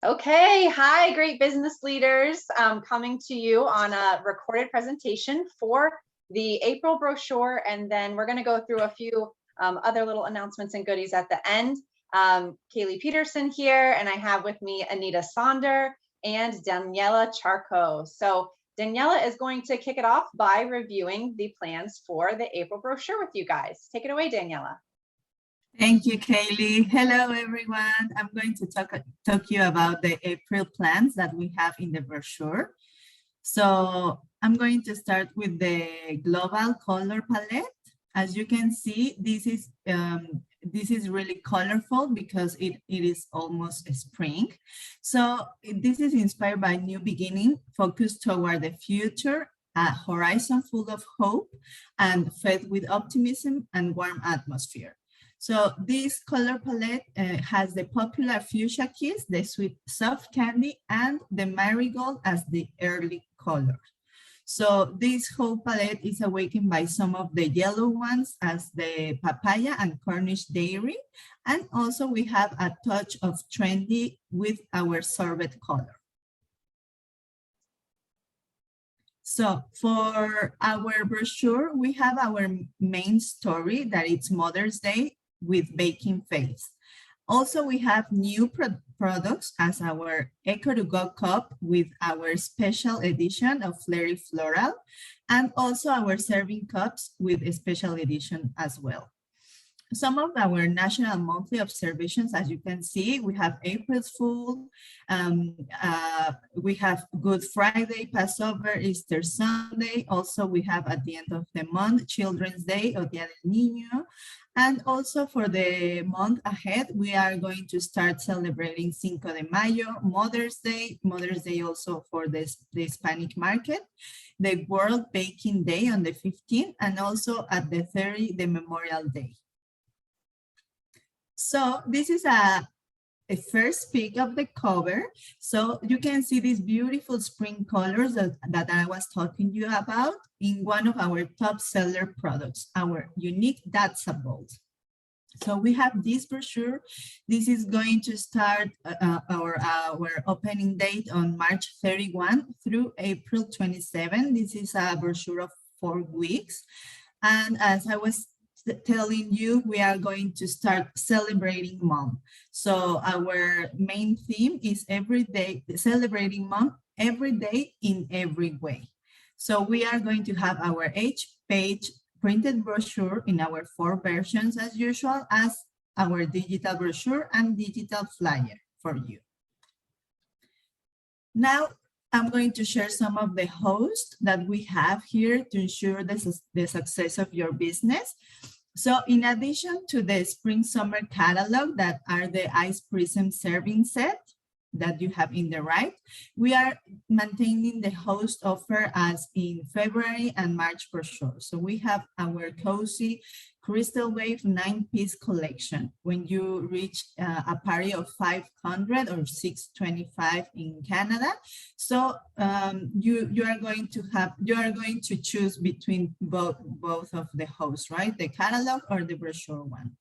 Okay, hi, great business leaders. Coming to you on a recorded presentation for the April brochure, and then we're going to go through a few other little announcements and goodies at the end. Kaylee Peterson here, and I have with me Anita Sonder and Daniela Charco. So Daniela is going to kick it off by reviewing the plans for the April brochure with you guys. Take it away, Daniela. Thank you, Kaylee. Hello, everyone. I'm going to talk to you about the April plans that we have in the brochure. So I'm going to start with the global color palette. As you can see, this is really colorful because it is almost spring. So this is inspired by New Beginning, focused toward the future, a horizon full of hope, and fed with optimism and warm atmosphere. So this color palette has the popular fuchsia kiss, the sweet soft candy, and the marigold as the early color. So this whole palette is awakened by some of the yellow ones as the papaya and Cornish dairy. And also we have a touch of trendy with our sorbet color. So for our brochure, we have our main story that it's Mother's Day with baking Faves. Also, we have new products as our Eco to Go cup with our special edition of Flirty Floral, and also our serving cups with a special edition as well. Some of our national monthly observations, as you can see, we have April's Fool, we have Good Friday, Passover, Easter Sunday. Also, we have at the end of the month, Children's Day or Dia del Niño. And also for the month ahead, we are going to start celebrating Cinco de Mayo, Mother's Day also for the Hispanic market, the World Baking Day on the 15th, and also at the 30th, the Memorial Day. So this is a first peek of the cover. So you can see these beautiful spring colors that I was talking to you about in one of our top seller products, our unique Thatsa bowls. So we have this brochure. This is going to start our opening date on March 31 through April 27. This is a brochure of 4 weeks. And as I was telling you, we are going to start celebrating mom. So our main theme is every day, celebrating mom every day in every way. So we are going to have our H-page printed brochure in our 4 versions as usual, as our digital brochure and digital flyer for you. Now, I'm going to share some of the hosts that we have here to ensure the success of your business. So in addition to the spring summer catalog that are the ice prism serving set that you have in the right, we are maintaining the host offer as in February and March brochure. So we have our cozy Crystal Wave 9-piece collection. When you reach a party of 500 or 625 in Canada, so you are going to choose between both of the hosts, right? The catalog or the brochure one.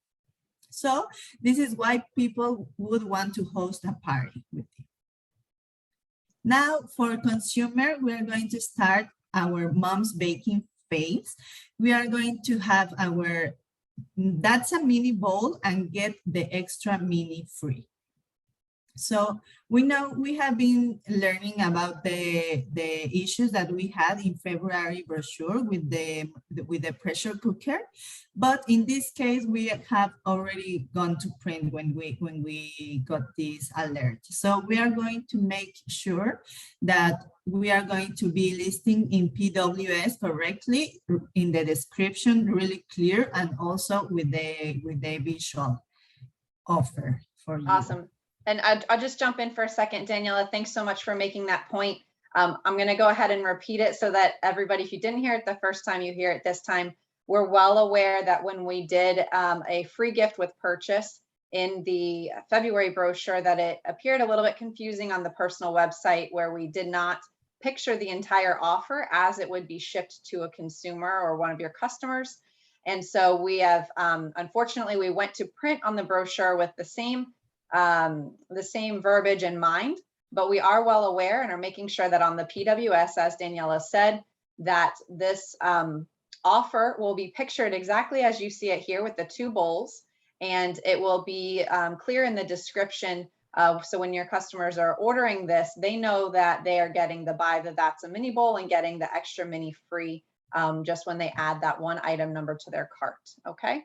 So this is why people would want to host a party with you. Now for consumer, we are going to start our mom's baking phase. We are going to have our Thatsa mini bowl and get the extra mini free. So we know we have been learning about the issues that we had in February brochure with the pressure cooker, but in this case we have already gone to print when we got this alert. So we are going to make sure that we are going to be listing in PWS correctly in the description, really clear, and also with the visual offer for you. Awesome. And I'll just jump in for a second, Daniela. Thanks so much for making that point. I'm going to go ahead and repeat it so that everybody, if you didn't hear it the first time, you hear it this time. We're well aware that when we did a free gift with purchase in the February brochure, that it appeared a little bit confusing on the personal website, where we did not picture the entire offer as it would be shipped to a consumer or one of your customers. And so we have, unfortunately, we went to print on the brochure with the same verbiage in mind, but we are well aware and are making sure that on the PWS, as Daniela said, that this offer will be pictured exactly as you see it here with the 2 bowls, and it will be clear in the description. So when your customers are ordering this, they know that they are getting the buy the Thatsa mini bowl and getting the extra mini free just when they add that 1 item number to their cart. Okay.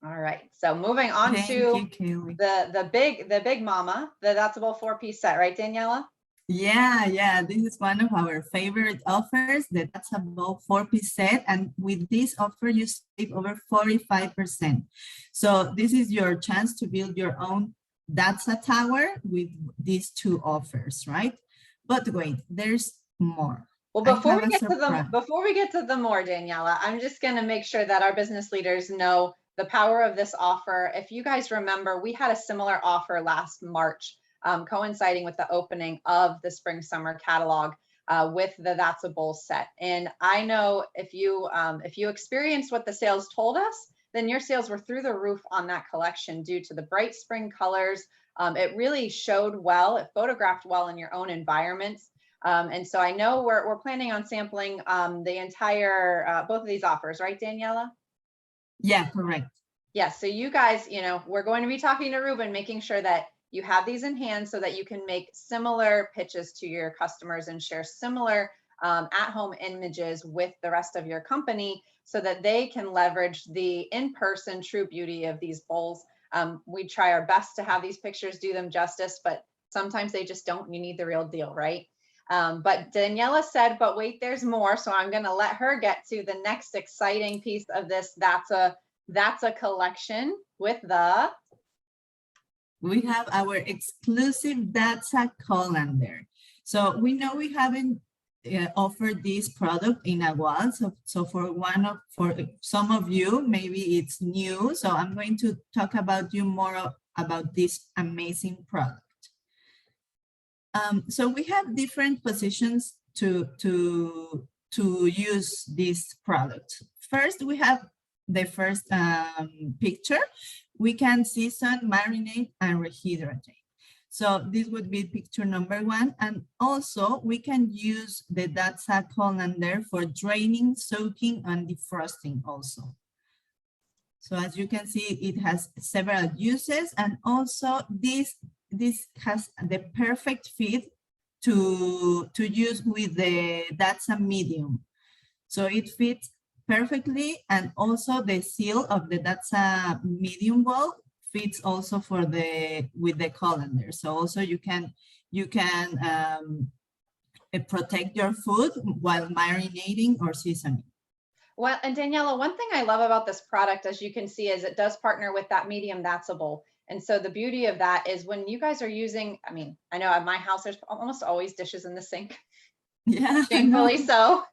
All right. So moving on to the big mama, the Thatsa bowl 4-piece set, right, Daniela? Yeah, this is one of our favorite offers, the Thatsa bowl 4-piece set, and with this offer you save over 45%. So this is your chance to build your own Thatsa tower with these 2 offers, right? But wait, there's more. Well, before we get to the more, Daniela, I'm just going to make sure that our business leaders know the power of this offer. If you guys remember, we had a similar offer last March, coinciding with the opening of the spring summer catalog with the Thatsa bowl set. And I know if you experienced what the sales told us, then your sales were through the roof on that collection due to the bright spring colors. It really showed well, it photographed well in your own environments. And so I know we're planning on sampling the entire, both of these offers, right, Daniela? Yeah, correct. Yeah, so you guys, we're going to be talking to Ruben, making sure that you have these in hand so that you can make similar pitches to your customers and share similar at-home images with the rest of your company so that they can leverage the in-person true beauty of these bowls. We try our best to have these pictures do them justice, but sometimes they just don't. You need the real deal, right? But Daniela said, but wait, there's more. So I'm going to let her get to the next exciting piece of this. That's a collection with we have our exclusive Thatsa Colander. So we know we haven't offered this product in a while. So for some of you, maybe it's new. So I'm going to talk about you more about this amazing product. So we have different positions to use this product. First, we have the first picture. We can season, marinate, and rehydrate. So this would be picture number 1. And also we can use the Thatsa Colander for draining, soaking, and defrosting also. So as you can see, it has several uses, and also this has the perfect fit to use with the Thatsa medium. So it fits perfectly, and also the seal of the Thatsa medium bowl fits also with the colander. So also you can protect your food while marinating or seasoning. Well, and Daniela, one thing I love about this product, as you can see, is it does partner with that medium Thatsa bowl. And so the beauty of that is when you guys are using, I know at my house, there's almost always dishes in the sink. Yeah. Shamefully so.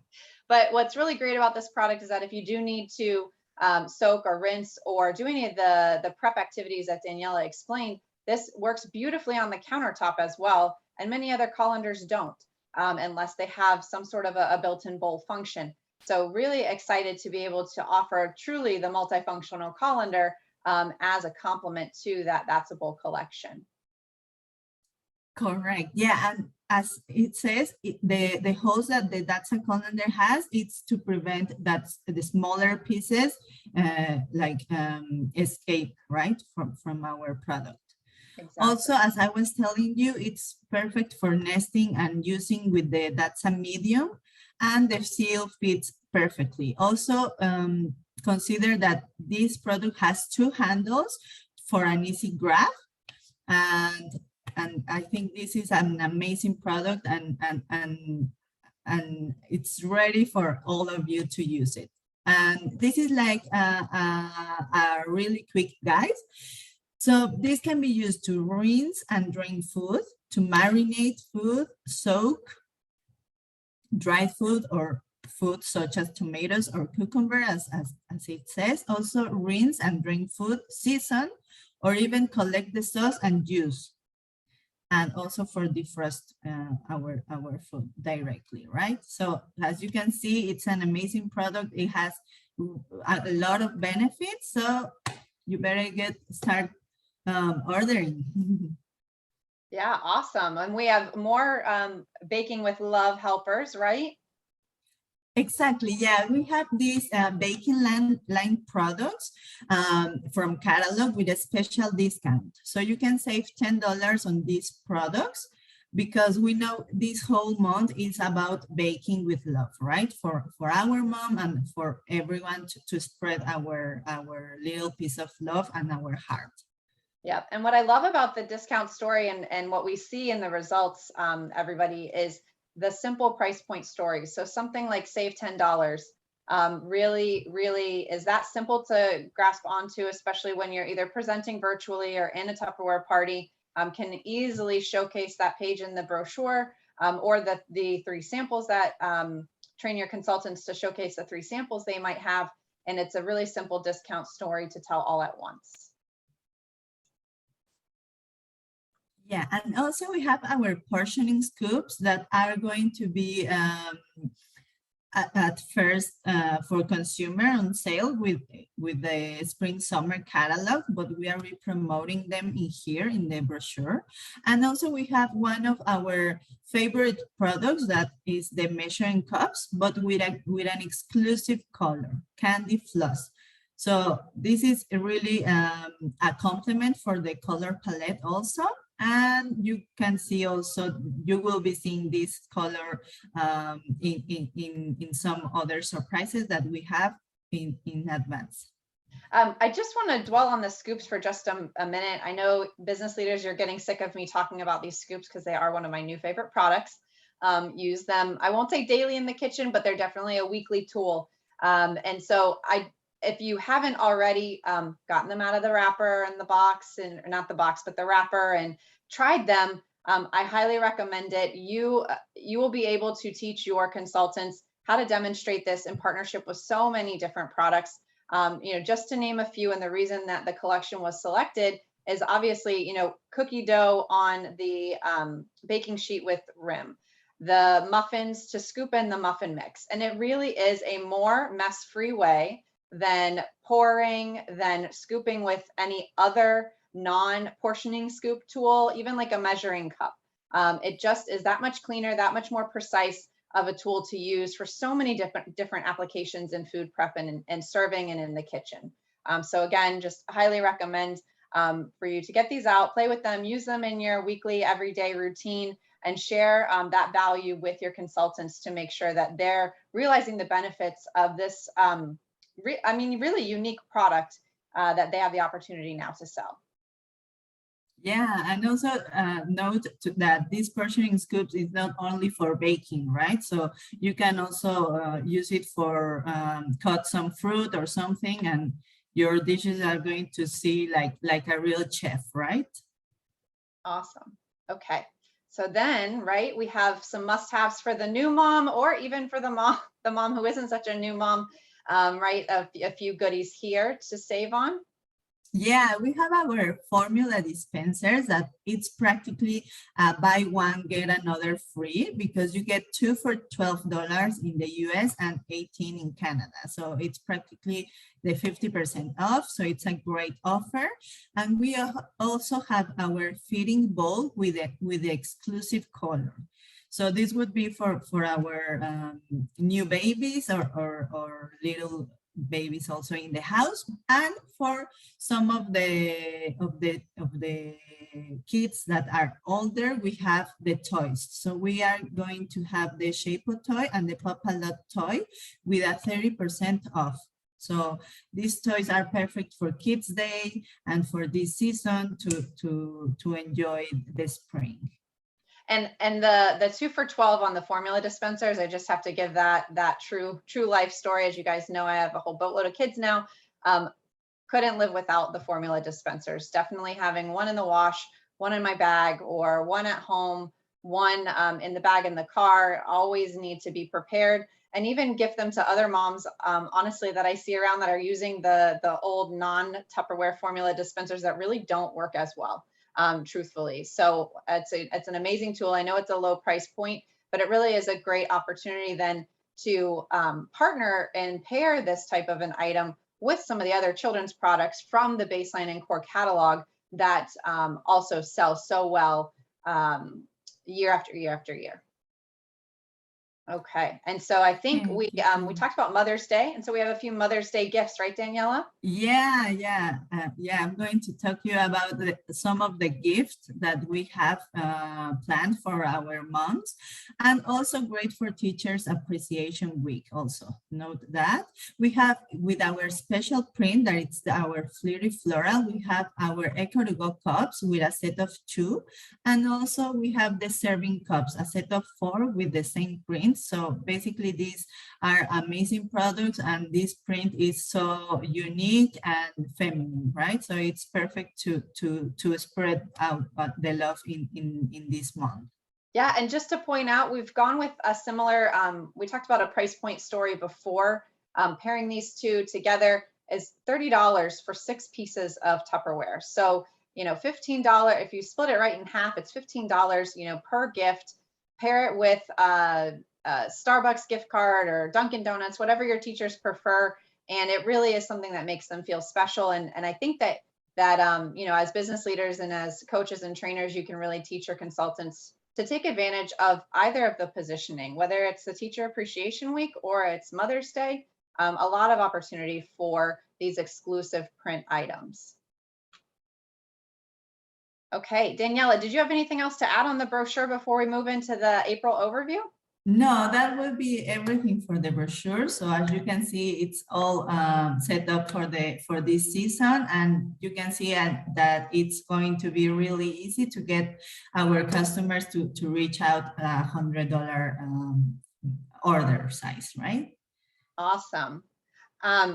But what's really great about this product is that if you do need to soak or rinse or do any of the prep activities that Daniela explained, this works beautifully on the countertop as well. And many other colanders don't, unless they have some sort of a built-in bowl function. So really excited to be able to offer truly the multifunctional colander as a complement to that Thatsa bowl collection. Correct. Yeah, and as it says, the holes that the Thatsa colander has, it's to prevent that the smaller pieces escape, right, from our product. Exactly. Also, as I was telling you, it's perfect for nesting and using with the Thatsa medium, and the seal fits perfectly. Also, consider that this product has 2 handles for an easy grab, and I think this is an amazing product, and it's ready for all of you to use it. And this is like a really quick guide. So this can be used to rinse and drain food, to marinate food, soak, dry food or food such as tomatoes or cucumber, as it says. Also rinse and drain food, season, or even collect the sauce and use. And also for defrost our food directly, right? So as you can see, it's an amazing product. It has a lot of benefits. So you better start ordering. Yeah, awesome. And we have more baking with love helpers, right? Exactly. Yeah, we have these baking line products from catalog with a special discount. So you can save $10 on these products because we know this whole month is about baking with love, right? For our mom and for everyone to spread our little piece of love and our heart. Yeah. And what I love about the discount story and what we see in the results, everybody, is the simple price point stories. So something like save $10 really, really is that simple to grasp onto, especially when you're either presenting virtually or in a Tupperware party. Can easily showcase that page in the brochure or the three samples that train your consultants to showcase the three samples they might have. And it's a really simple discount story to tell all at once. Yeah, and also we have our portioning scoops that are going to be at first for consumer on sale with the spring summer catalog, but we are re-promoting them in here in the brochure. And also we have one of our favorite products that is the measuring cups, but with an exclusive color, candy floss. So this is really a complement for the color palette also. And you can see also, you will be seeing this color in some other surprises that we have in advance. I just want to dwell on the scoops for just a minute. I know business leaders, you're getting sick of me talking about these scoops because they are one of my new favorite products. Use them, I won't say daily in the kitchen, but they're definitely a weekly tool. And so if you haven't already gotten them out of the wrapper and the box, and not the box, but the wrapper, and tried them, I highly recommend it. You will be able to teach your consultants how to demonstrate this in partnership with so many different products. Just to name a few, and the reason that the collection was selected is obviously, cookie dough on the baking sheet with rim, the muffins to scoop in the muffin mix. And it really is a more mess-free way than pouring, than scooping with any other non-portioning scoop tool, even like a measuring cup. It just is that much cleaner, that much more precise of a tool to use for so many different applications in food prep and serving and in the kitchen. So again, just highly recommend for you to get these out, play with them, use them in your weekly, everyday routine, and share that value with your consultants to make sure that they're realizing the benefits of this really unique product that they have the opportunity now to sell. Yeah, and also note that this portioning scoops is not only for baking, right? So you can also use it for cut some fruit or something, and your dishes are going to see like a real chef, right? Awesome. Okay. So then, right, we have some must-haves for the new mom, or even for the mom who isn't such a new mom, right? A few goodies here to save on. Yeah, we have our formula dispensers that it's practically buy one, get another free, because you get 2 for $12 in the US and 18 in Canada. So it's practically the 50% off. So it's a great offer. And we also have our feeding bowl with the exclusive color. So this would be for our new babies or little babies also in the house, and for some of the kids that are older, we have the toys. So we are going to have the Shape-O toy and the Pop-A-Lot toy with a 30% off. So these toys are perfect for Kids Day and for this season to enjoy the spring. And the 2 for $12 on the formula dispensers, I just have to give that true life story. As you guys know, I have a whole boatload of kids now. Couldn't live without the formula dispensers. Definitely having one in the wash, one in my bag, or one at home, one in the bag in the car. Always need to be prepared, and even gift them to other moms, honestly, that I see around that are using the old non-Tupperware formula dispensers that really don't work as well. Truthfully. So it's an amazing tool. I know it's a low price point, but it really is a great opportunity then to partner and pair this type of an item with some of the other children's products from the baseline and core catalog that also sell so well year after year after year. Okay, and so I think we talked about Mother's Day, and so we have a few Mother's Day gifts, right, Daniela? Yeah. I'm going to talk to you about some of the gifts that we have planned for our moms, and also great for Teachers Appreciation Week. Also note that we have with our special print that it's our Flirty Floral. We have our Eco to Go cups with a set of 2, and also we have the serving cups, a set of 4 with the same print. So basically these are amazing products, and this print is so unique and feminine, right? So it's perfect to spread out the love in this month. Yeah, and just to point out, we've gone with a similar, we talked about a price point story before. Pairing these two together is $30 for 6 pieces of Tupperware. So, you know, $15, if you split it right in half, it's $15, you know, per gift. Pair it with Starbucks gift card or Dunkin' Donuts, whatever your teachers prefer. And it really is something that makes them feel special. And I think that you know, as business leaders and as coaches and trainers, you can really teach your consultants to take advantage of either of the positioning, whether it's the Teacher Appreciation Week or it's Mother's Day, a lot of opportunity for these exclusive print items. Okay, Daniela, did you have anything else to add on the brochure before we move into the April overview? No, that will be everything for the brochure. So as you can see, it's all set up for this season, and you can see that it's going to be really easy to get our customers to reach out $100 order size, right? Awesome.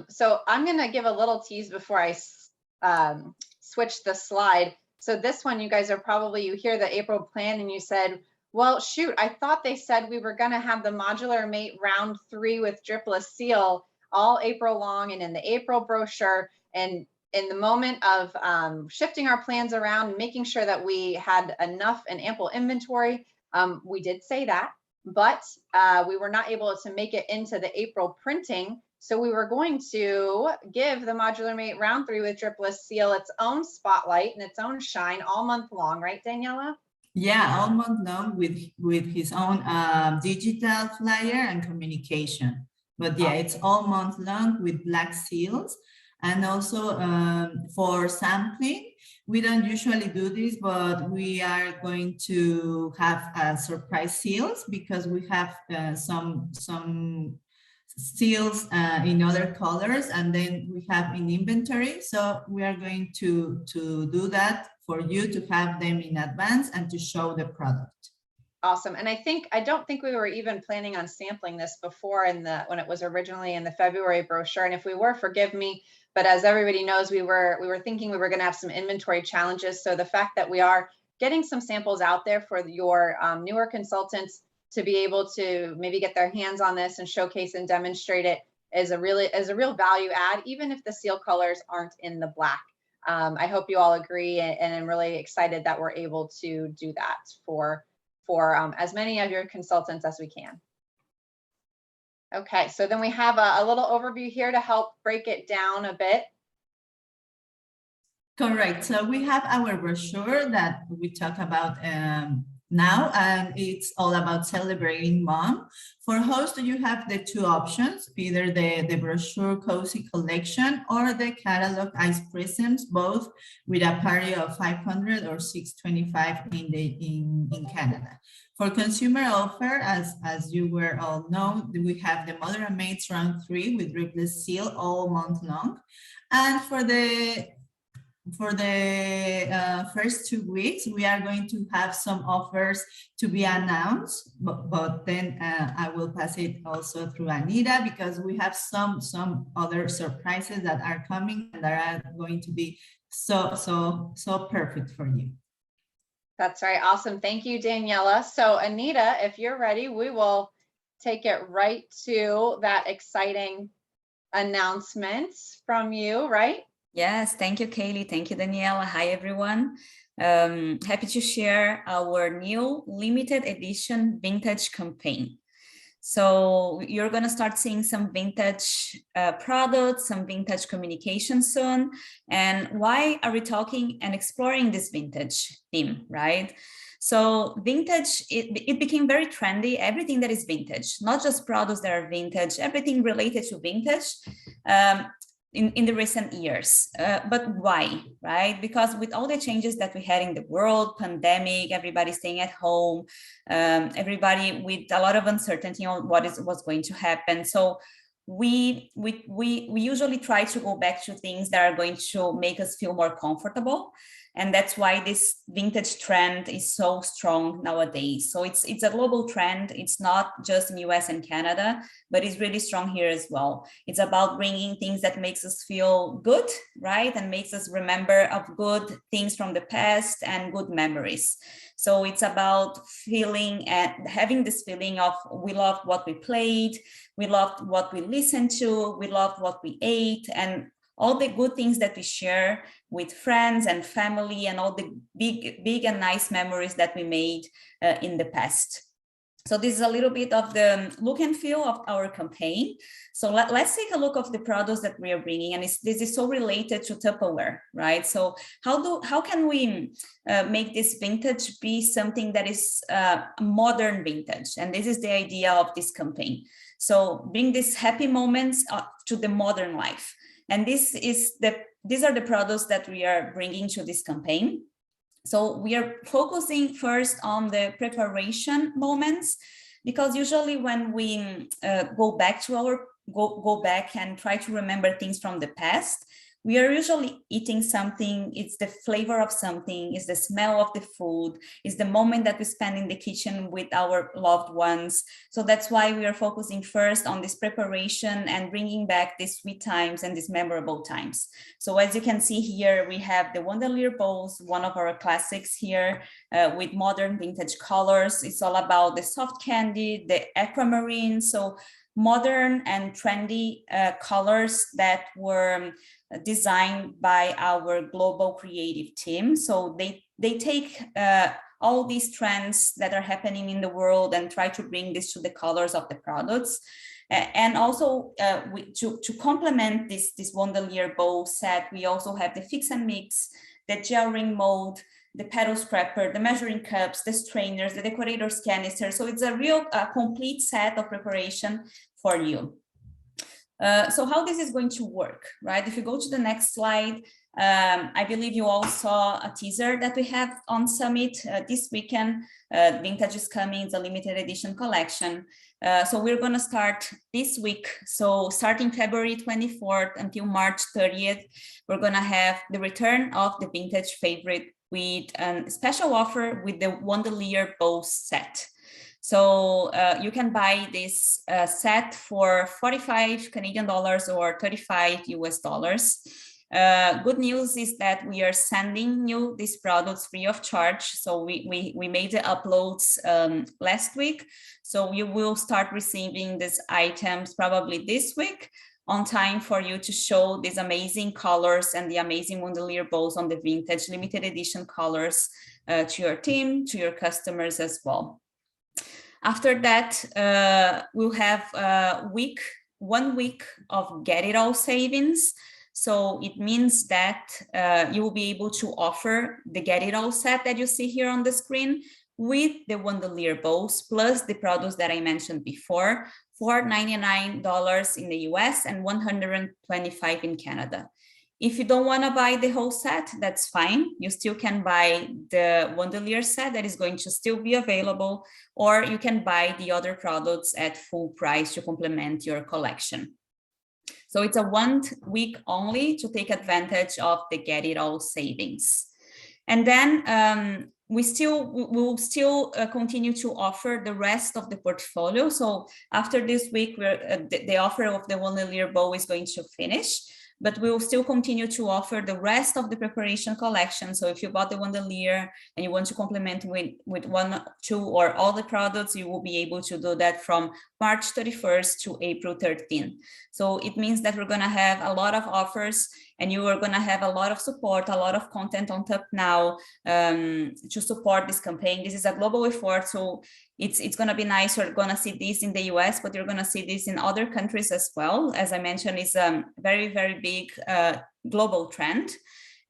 So I'm going to give a little tease before I switch the slide. So this one, you guys are probably, you hear the April plan and you said, well, shoot, I thought they said we were going to have the Modular Mate round 3 with Dripless Seal all April long and in the April brochure. And in the moment of shifting our plans around, making sure that we had enough and ample inventory, we did say that, but we were not able to make it into the April printing. So we were going to give the Modular Mate round 3 with Dripless Seal its own spotlight and its own shine all month long, right, Daniela? Yeah, all month long with his own digital flyer and communication. But yeah, it's all month long with black seals. And also for sampling, we don't usually do this, but we are going to have surprise seals because we have some seals in other colors, and then we have in inventory. So we are going to do that for you to have them in advance and to show the product. Awesome. And I don't think we were even planning on sampling this before when it was originally in the February brochure. And if we were, forgive me, but as everybody knows, we were thinking we were going to have some inventory challenges. So the fact that we are getting some samples out there for your newer consultants to be able to maybe get their hands on this and showcase and demonstrate it is a real value add, even if the seal colors aren't in the black. I hope you all agree, and I'm really excited that we're able to do that for as many of your consultants as we can. Okay, so then we have a little overview here to help break it down a bit. Correct. So we have our brochure that we talk about now, and it's all about celebrating mom. For host, you have the 2 options, either the brochure cozy collection or the catalog ice prisms, both with a party of 500 or 625 in Canada. For consumer offer, as you were all know, we have the Mother and Mates round 3 with Dripless Seal all month long. And for the first 2 weeks, we are going to have some offers to be announced, but then I will pass it also through Anita, because we have some other surprises that are coming and that are going to be so perfect for you. That's right. Awesome. Thank you, Daniela. So Anita, if you're ready, we will take it right to that exciting announcement from you, right? Yes, thank you, Kaylee. Thank you, Daniela. Hi, everyone. Happy to share our new limited edition vintage campaign. So you're going to start seeing some vintage products, some vintage communication soon. And why are we talking and exploring this vintage theme, right? So vintage, it became very trendy, everything that is vintage, not just products that are vintage, everything related to vintage. In the recent years. But why, right? Because with all the changes that we had in the world, pandemic, everybody staying at home, everybody with a lot of uncertainty on what's going to happen. So we usually try to go back to things that are going to make us feel more comfortable. And that's why this vintage trend is so strong nowadays. So it's a global trend. It's not just in US and Canada, but it's really strong here as well. It's about bringing things that makes us feel good, right? And makes us remember of good things from the past and good memories. So it's about feeling and having this feeling of we loved what we played, we loved what we listened to, we loved what we ate, and all the good things that we share with friends and family, and all the big and nice memories that we made in the past. So this is a little bit of the look and feel of our campaign. So let's take a look of the products that we are bringing, and this is so related to Tupperware, right? So how can we make this vintage be something that is modern vintage? And this is the idea of this campaign. So bring these happy moments to the modern life. And these are the products that we are bringing to this campaign. So we are focusing first on the preparation moments, because usually when we go back and try to remember things from the past, we are usually eating something, it's the flavor of something, it's the smell of the food, it's the moment that we spend in the kitchen with our loved ones. So that's why we are focusing first on this preparation and bringing back these sweet times and these memorable times. So as you can see here, we have the Wondelier bowls, one of our classics here with modern vintage colors. It's all about the soft candy, the aquamarine, so modern and trendy colors that were designed by our global creative team. So they take all these trends that are happening in the world and try to bring this to the colors of the products. And also to complement this Wondelier bowl set, we also have the fix and mix, the gel ring mold, the pedal scraper, the measuring cups, the strainers, the decorator's canister. So it's a real complete set of preparation for you. So how this is going to work, right? If you go to the next slide, I believe you all saw a teaser that we have on Summit this weekend. Vintage is coming, it's a limited edition collection. So we're gonna start this week. So starting February 24th until March 30th, we're gonna have the return of the vintage favorite with a special offer with the Wondelier bow set. So you can buy this set for 45 Canadian dollars or 35 US dollars. Good news is that we are sending you these products free of charge. So we made the uploads last week. So you will start receiving these items probably this week, on time for you to show these amazing colors and the amazing Wondelier bows on the vintage limited edition colors to your team, to your customers as well. After that, we'll have 1 week of Get It All savings. So it means that you will be able to offer the Get It All set that you see here on the screen with the Wondelier bows plus the products that I mentioned before for $99 in the US and $125 in Canada. If you don't want to buy the whole set, that's fine. You still can buy the Wondelier set that is going to still be available, or you can buy the other products at full price to complement your collection. So it's a 1 week only to take advantage of the Get It All savings. And then we will still continue to offer the rest of the portfolio. So after this week, the offer of the Wondelier bow is going to finish, but we will still continue to offer the rest of the preparation collection. So if you bought the Wondelier and you want to complement with 1, 2, or all the products, you will be able to do that from March 31st to April 13th. So it means that we're gonna have a lot of offers, and you are gonna have a lot of support, a lot of content on top now to support this campaign. This is a global effort, so it's going to be nice. You're going to see this in the US, but you're going to see this in other countries as well. As I mentioned, it's a very, very big global trend.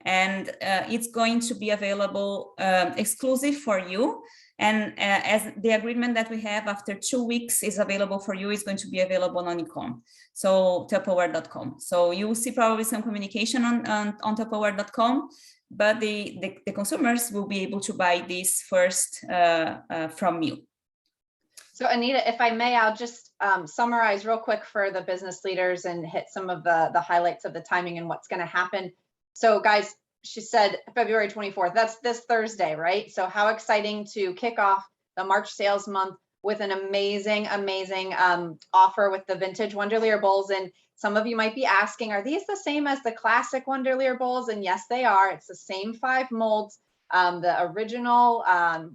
And it's going to be available exclusive for you. And as the agreement that we have after 2 weeks is available for you, is going to be available on e-com, so Tupperware.com. So you will see probably some communication on Tupperware.com, but the consumers will be able to buy this first from you. So Anita, if I may, I'll just summarize real quick for the business leaders and hit some of the highlights of the timing and what's going to happen. So guys, she said February 24th, that's this Thursday, right? So how exciting to kick off the March sales month with an amazing, amazing offer with the vintage Wonderlier bowls. And some of you might be asking, are these the same as the classic Wonderlier bowls? And yes, they are. It's the same 5 molds, the original,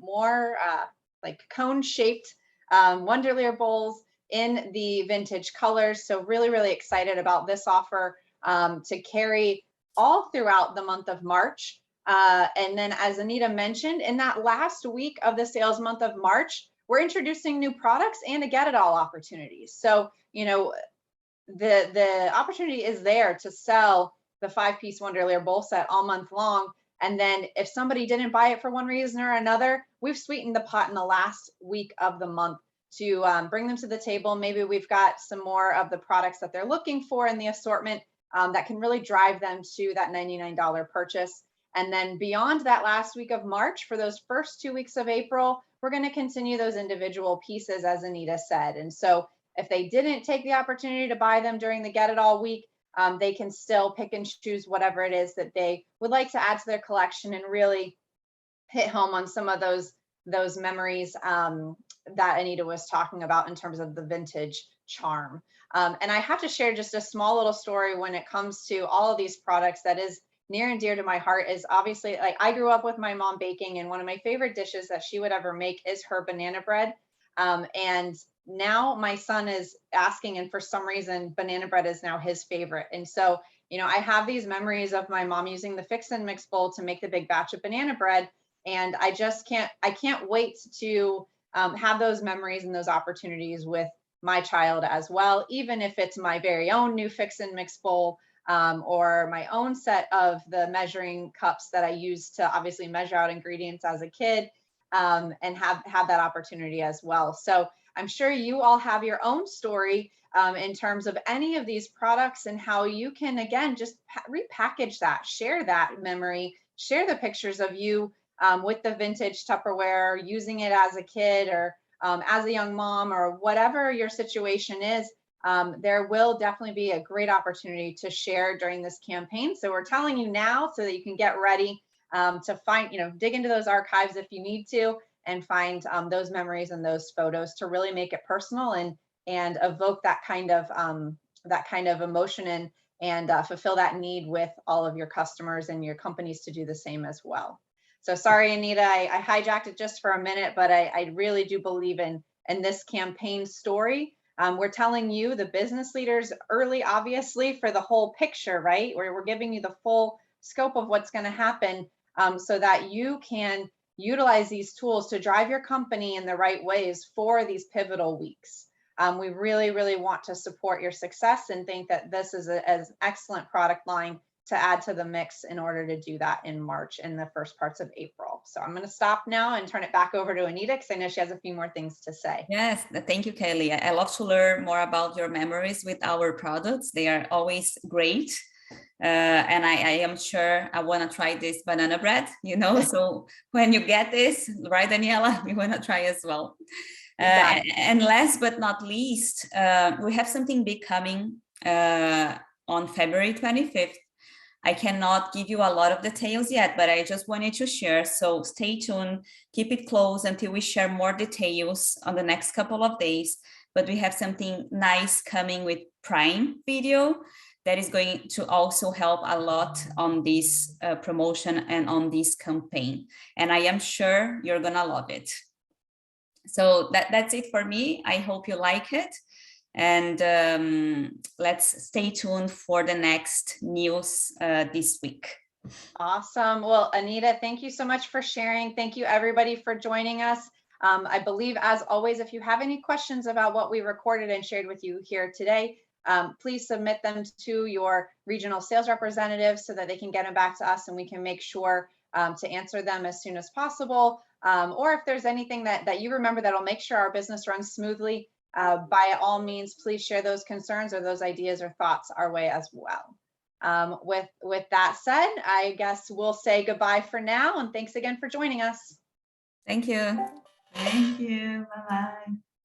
more like cone shaped Wonderlier bowls in the vintage colors. So really, really excited about this offer to carry all throughout the month of March. And then as Anita mentioned, in that last week of the sales month of March, we're introducing new products and a get it all opportunities. So, you know, the opportunity is there to sell the 5-piece Wonderlier bowl set all month long. And then if somebody didn't buy it for one reason or another, we've sweetened the pot in the last week of the month to bring them to the table. Maybe we've got some more of the products that they're looking for in the assortment that can really drive them to that $99 purchase. And then beyond that last week of March, for those first 2 weeks of April, we're going to continue those individual pieces, as Anita said. And so if they didn't take the opportunity to buy them during the Get It All week, they can still pick and choose whatever it is that they would like to add to their collection and really hit home on some of those memories that Anita was talking about in terms of the vintage charm. And I have to share just a small little story when it comes to all of these products that is near and dear to my heart. Is obviously, like, I grew up with my mom baking, and one of my favorite dishes that she would ever make is her banana bread. And now my son is asking, and for some reason, banana bread is now his favorite. And so, you know, I have these memories of my mom using the fix and mix bowl to make the big batch of banana bread. And I can't wait to have those memories and those opportunities with my child as well, even if it's my very own new fix and mix bowl or my own set of the measuring cups that I used to obviously measure out ingredients as a kid, and have that opportunity as well. So I'm sure you all have your own story in terms of any of these products and how you can, again, just repackage that, share that memory, share the pictures of you with the vintage Tupperware, using it as a kid or as a young mom, or whatever your situation is. There will definitely be a great opportunity to share during this campaign. So we're telling you now so that you can get ready to find, dig into those archives if you need to, and find those memories and those photos to really make it personal and evoke that kind of emotion and fulfill that need with all of your customers and your companies to do the same as well. So sorry, Anita, I hijacked it just for a minute, but I really do believe in this campaign story. We're telling you, the business leaders, early, obviously, for the whole picture, right? We're giving you the full scope of what's going to happen so that you can utilize these tools to drive your company in the right ways for these pivotal weeks. We really, really want to support your success and think that this is an excellent product line to add to the mix in order to do that in March and the first parts of April. So I'm going to stop now and turn it back over to Anita, because I know she has a few more things to say. Yes, thank you, Kelly. I love to learn more about your memories with our products. They are always great. And I am sure I want to try this banana bread, so when you get this, right, Daniela, we want to try as well. Exactly. And last but not least, we have something big coming on February 25th. I cannot give you a lot of details yet, but I just wanted to share. So stay tuned, keep it close until we share more details on the next couple of days. But we have something nice coming with Prime Video that is going to also help a lot on this promotion and on this campaign. And I am sure you're gonna love it. So that's it for me. I hope you like it. And let's stay tuned for the next news this week. Awesome. Well, Anita, thank you so much for sharing. Thank you, everybody, for joining us. I believe, as always, if you have any questions about what we recorded and shared with you here today, please submit them to your regional sales representatives so that they can get them back to us and we can make sure to answer them as soon as possible. Or if there's anything that you remember that'll make sure our business runs smoothly, by all means, please share those concerns or those ideas or thoughts our way as well. With that said, I guess we'll say goodbye for now, and thanks again for joining us. Thank you. Thank you. Bye-bye.